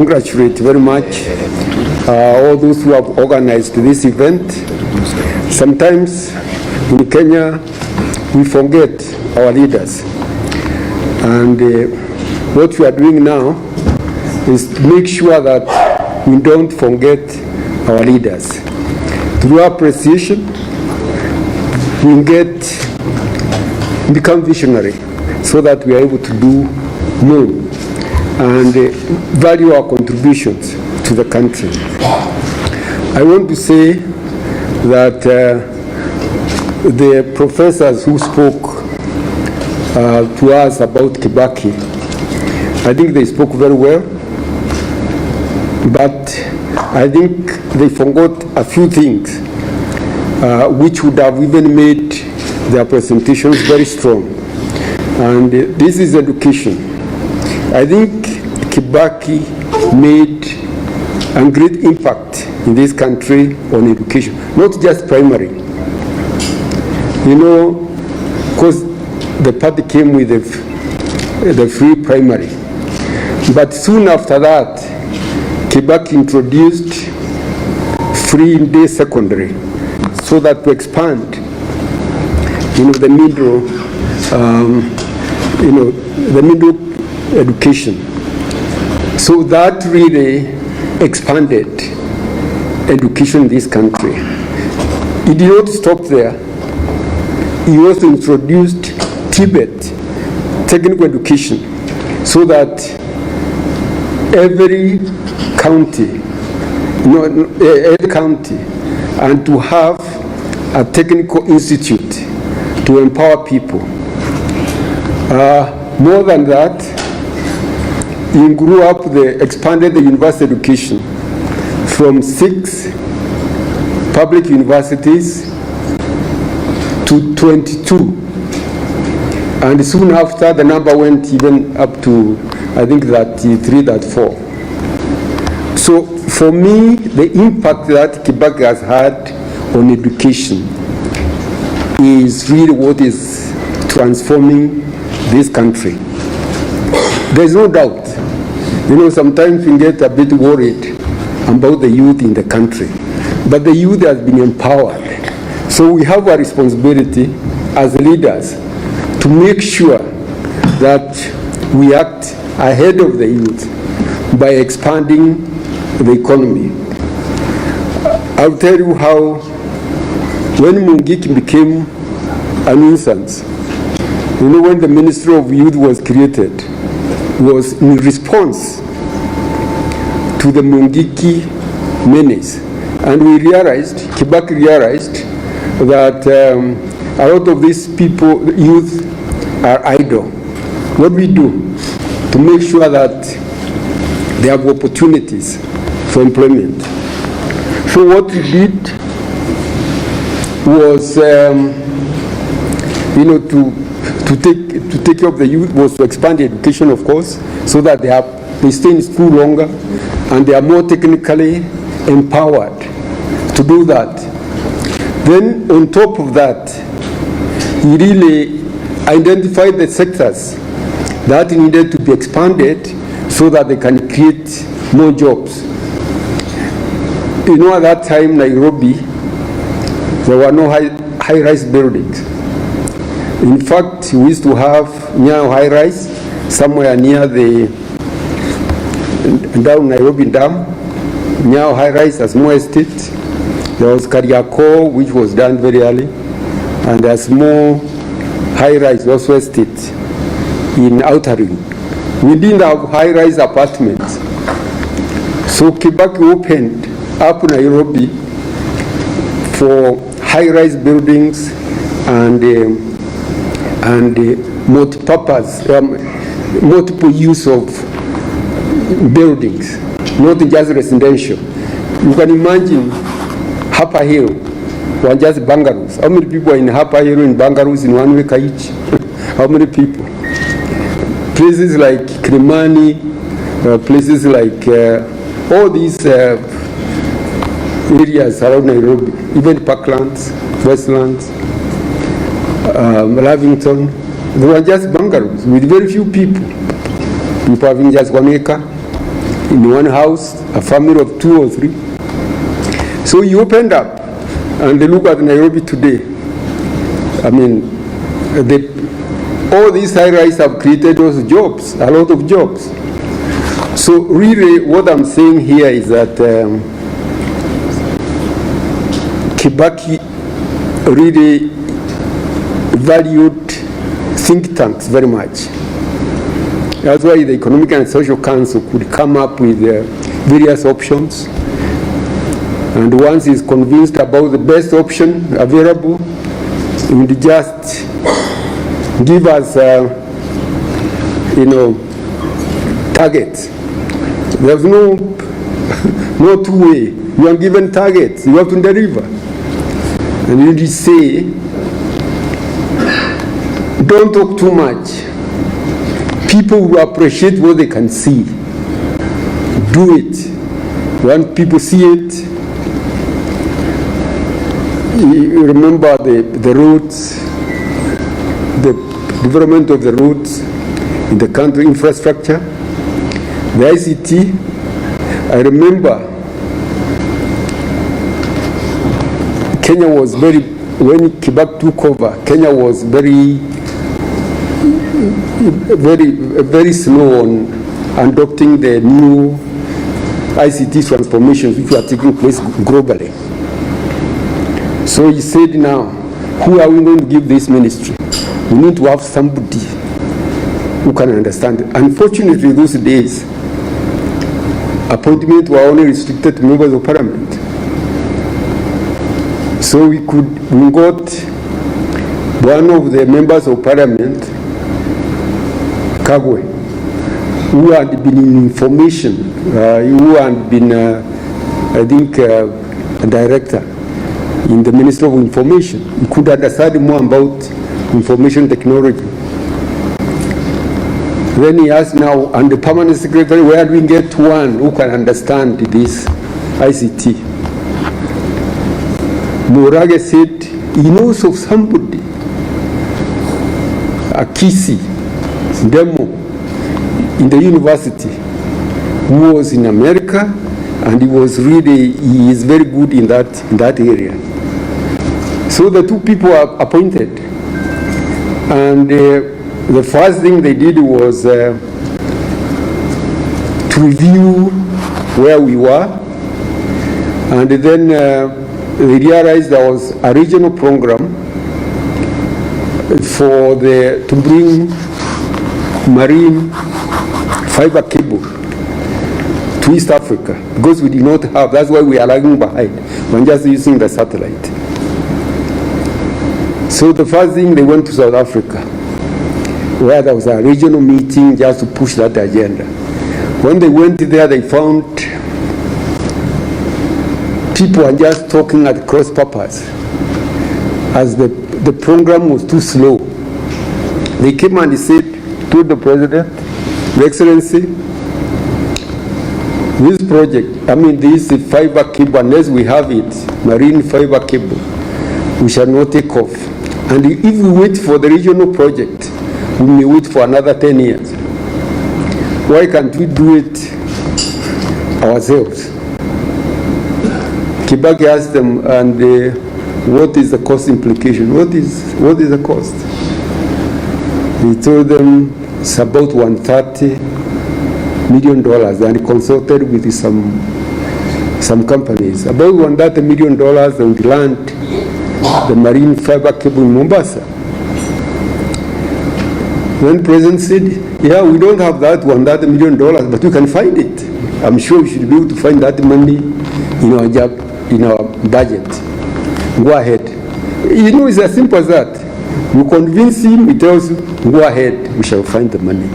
congratulate very much all those who have organized this event. Sometimes in Kenya, we forget our leaders. And what we are doing now is to make sure that we don't forget our leaders. Through appreciation, we become visionary so that we are able to do more and value our contributions to the country. I want to say that the professors who spoke to us about Kibaki, I think they spoke very well, but I think they forgot a few things which would have even made their presentations very strong. And this is education. I think Kibaki made a great impact in this country on education, not just primary. You know, because the party came with the free primary. But soon after that, Kibaki introduced free day secondary so that to expand, the middle, the middle education. So that really expanded education in this country. It did not stop there. He also introduced Tibet technical education so that every county, and to have a technical institute to empower people. More than that, he grew up, expanded the university education from 6 public universities to 22. And soon after, the number went even up to, I think, 33, 34. So for me, the impact that Kibaki has had on education is really what is transforming this country. There's no doubt. Sometimes we get a bit worried about the youth in the country, but the youth has been empowered. So we have a responsibility as leaders to make sure that we act ahead of the youth by expanding the economy. I'll tell you how when Mungiki became a nuisance, when the Ministry of Youth was created, was in response to the Mungiki menace. And we realized, Kibaki realized, that a lot of these people, youth, are idle. What we do to make sure that they have opportunities for employment. So what we did was, to take care of the youth was to expand the education, of course, so that they stay in school longer and they are more technically empowered to do that. Then on top of that, he really identified the sectors that needed to be expanded so that they can create more jobs. At that time, Nairobi, there were no high-rise buildings. In fact, we used to have Nyayo high-rise somewhere near down Nairobi Dam, Nyayo high-rise as more estate. There was Kariako, which was done very early, and there's more high-rise also estate in Outer Ring. We didn't have high-rise apartments. So Kibaki opened up Nairobi for high-rise buildings and multi-purpose, multiple use of buildings, not just residential. You can imagine Upper Hill were just bungalows. How many people are in Upper Hill in bungalows in 1 week each? How many people? Places like Kilimani, places like all these areas around Nairobi, even Parklands, Westlands, Lavington, they were just bungalows with very few people. People having just 1 acre. in one house, a family of 2 or 3. So you opened up, and look at Nairobi today. I mean, all these high-rise have created those jobs, a lot of jobs. So really what I'm saying here is that Kibaki really valued think tanks very much. That's why the Economic and Social Council could come up with various options. And once he's convinced about the best option available, he would just give us, targets. There's no two-way. You are given targets. You have to deliver. And you just say, don't talk too much. People will appreciate what they can see. Do it. When people see it, you remember the roads, the development of the roads in the country, infrastructure, the ICT. I remember Kenya was when Kibaki took over, Kenya was very slow on adopting the new ICT transformations which are taking place globally. So he said, now, who are we going to give this ministry? We need to have somebody who can understand it. Unfortunately, those days, appointments were only restricted to members of parliament. So we got one of the members of parliament, Kagwe, who had been in information, who had been, I think, a director in the Ministry of Information. He could understand more about information technology. Then he asked now, and the permanent secretary, where do we get one who can understand this ICT? Muthaura said, he knows of somebody, a Kisi demo in the university, who was in America, and he is very good in that area. So the two people are appointed, and the first thing they did was to review where we were, and then they realized there was a regional program to bring marine fiber cable to East Africa, because we did not have. That's why we are lagging behind. We're just using the satellite. So the first thing, they went to South Africa, where there was a regional meeting just to push that agenda. When they went there, they found people are just talking at cross purpose, as the program was too slow. They came and said to the president, Your Excellency, this project, this fiber cable, unless we have it, marine fiber cable, we shall not take off. And if we wait for the regional project, we may wait for another 10 years. Why can't we do it ourselves? Kibaki asked them, and what is the cost implication? What is the cost? He told them it's about $130 million, and he consulted with some companies. About $130 million, they would land the marine fiber cable in Mombasa. Then the president said, yeah, we don't have that $130 million, but we can find it. I'm sure we should be able to find that money in our budget. Go ahead. It's as simple as that. You convince him, he tells you, go ahead, we shall find the money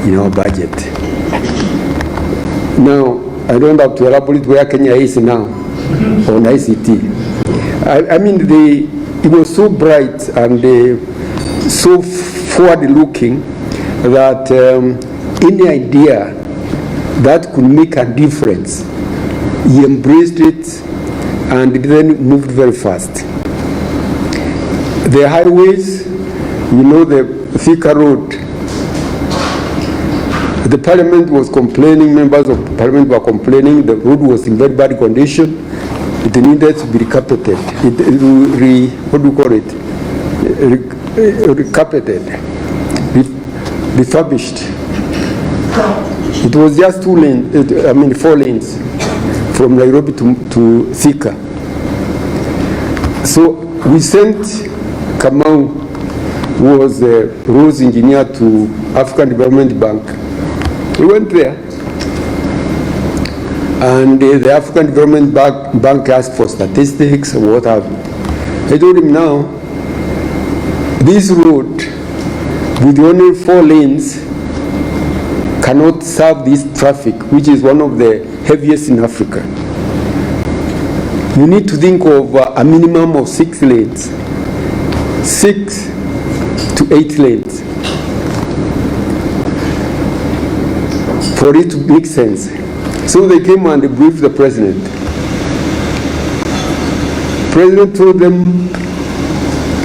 in our budget. Now, I don't have to elaborate where Kenya is now on ICT. It was so bright and so forward-looking that any idea that could make a difference, he embraced it and then moved very fast. The highways, the Thika Road, The parliament was complaining, members of parliament were complaining, the road was in very bad condition. It needed to be recarpeted. What do you call it? Recarpeted, refurbished. It was just 4 lanes from Nairobi to Thika. So we sent Kamau, who was the roads engineer, to African Development Bank. We went there, and the African Development Bank asked for statistics and what have you. I told him, now, this road with only 4 lanes cannot serve this traffic, which is one of the heaviest in Africa. You need to think of a minimum of 6 lanes, 6 to 8 lanes, for it to make sense. So they came and briefed the president. The president told them,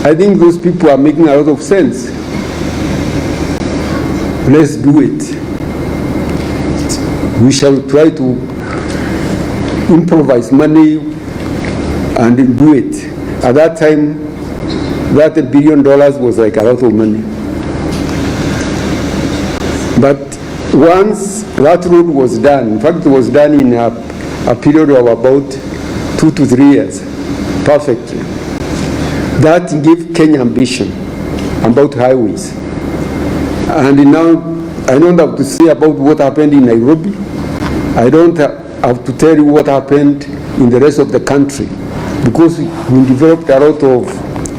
I think those people are making a lot of sense. Let's do it. We shall try to improvise money and do it. At that time, that $1 billion was like a lot of money. But once that road was done, in fact it was done in a period of about 2 to 3 years, perfectly. That gave Kenya ambition about highways. And now, I don't have to say about what happened in Nairobi. I don't have to tell you what happened in the rest of the country, because we developed a lot of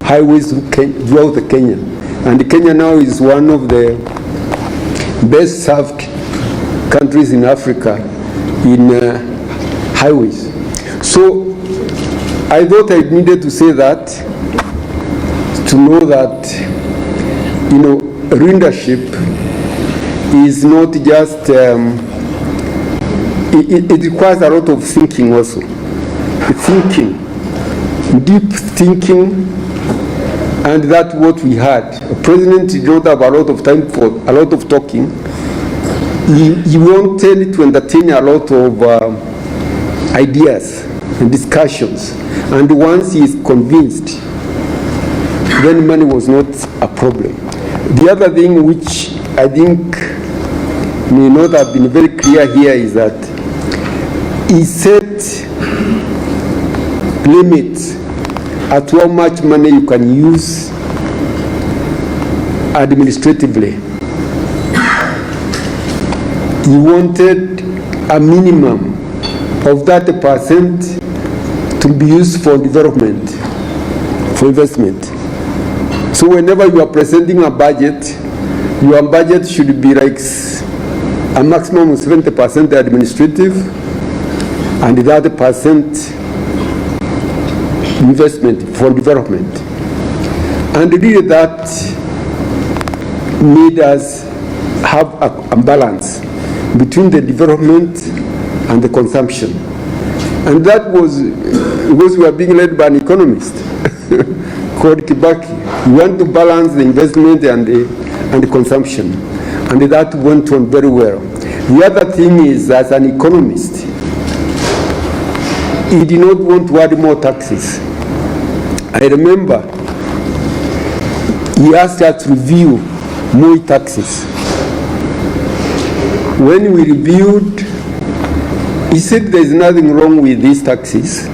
highways throughout Kenya. And Kenya now is one of the best served countries in Africa in highways. So I thought I needed to say that, to know that, leadership is not just, it requires a lot of thinking also. Thinking, deep thinking, and that's what we had. The president did not have a lot of time for a lot of talking. He wanted to entertain a lot of ideas and discussions. And once he is convinced, then money was not a problem. The other thing which I think may not have been very clear here is that he set limits at how much money you can use administratively. He wanted a minimum of 30% to be used for development, for investment. So whenever you are presenting a budget, your budget should be like a maximum of 70% administrative and 30% investment for development. And really that made us have a balance between the development and the consumption. And that was because we were being led by an economist called Kibaki. We want to balance the investment and the consumption. And that went on very well. The other thing is, as an economist, he did not want to add more taxes. I remember he asked us to review more taxes. When we reviewed, he said there is nothing wrong with these taxes.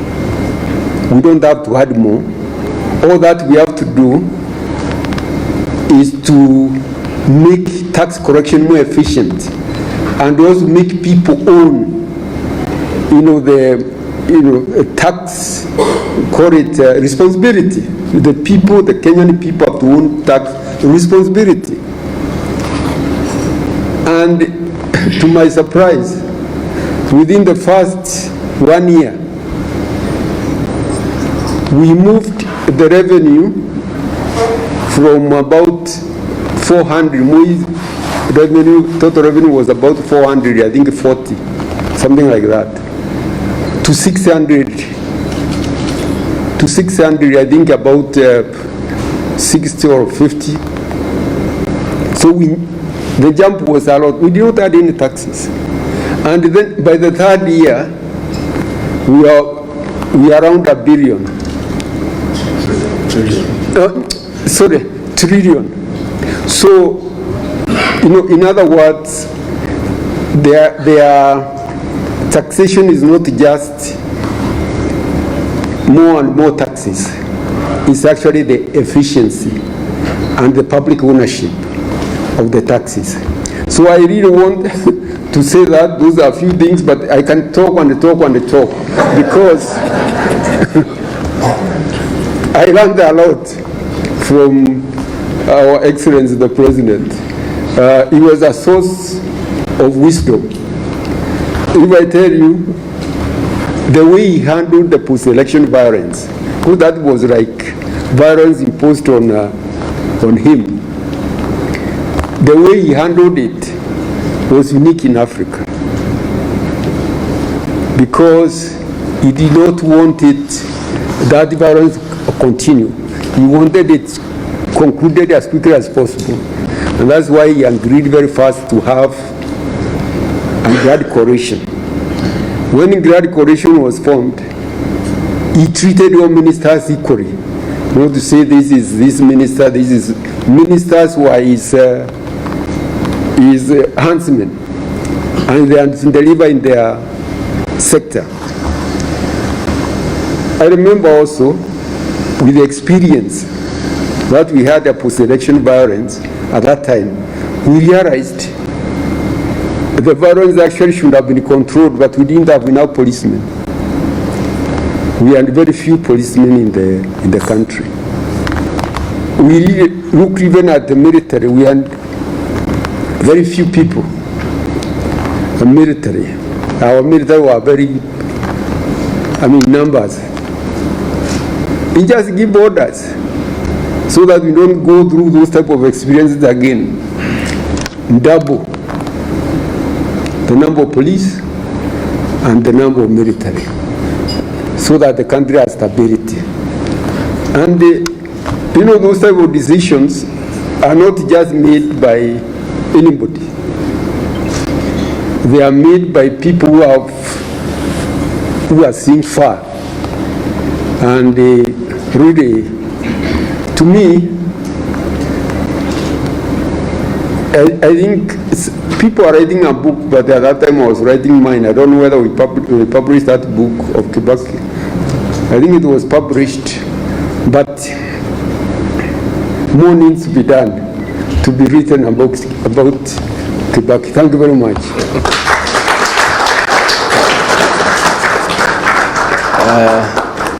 We don't have to add more. All that we have to do is to make tax collection more efficient and also make people own, tax, call it responsibility. The people, the Kenyan people have to own tax responsibility. And to my surprise, within the first 1 year, we moved the revenue from about 400, total revenue was about 400, I think 40, something like that, to 600, I think about 60 or 50. So The jump was a lot. We did not add any taxes. And then by the third year, we are around $1 billion. Trillion. So, in other words, their taxation is not just more and more taxes. It's actually the efficiency and the public ownership of the taxes. So I really want to say that those are a few things, but I can talk and talk and talk because I learned a lot from Our Excellency the President. He was a source of wisdom. If I tell you the way he handled the post-election violence, because that was like violence imposed on him. The way he handled it was unique in Africa because he did not want that violence to continue. He wanted it concluded as quickly as possible. And that's why he agreed very fast to have a Grand Coalition. When the Grand Coalition was formed, he treated all ministers equally. Not to say this is this minister, this is ministers who are his huntsmen, and they deliver in their sector. I remember also with the experience that we had a post-election violence at that time, we realized the violence actually should have been controlled, but we didn't have enough policemen. We had very few policemen in the country. We really look even at the military. We had very few people. The military, our military were very, numbers. We just give orders so that we don't go through those type of experiences again. Double the number of police and the number of military, so that the country has stability. And those type of decisions are not just made by anybody. They are made by people who are seeing far. And really, to me, I think people are writing a book, but at that time I was writing mine. I don't know whether we published that book of Kibaki. I think it was published, but more needs to be done to be written about Kibaki. Thank you very much.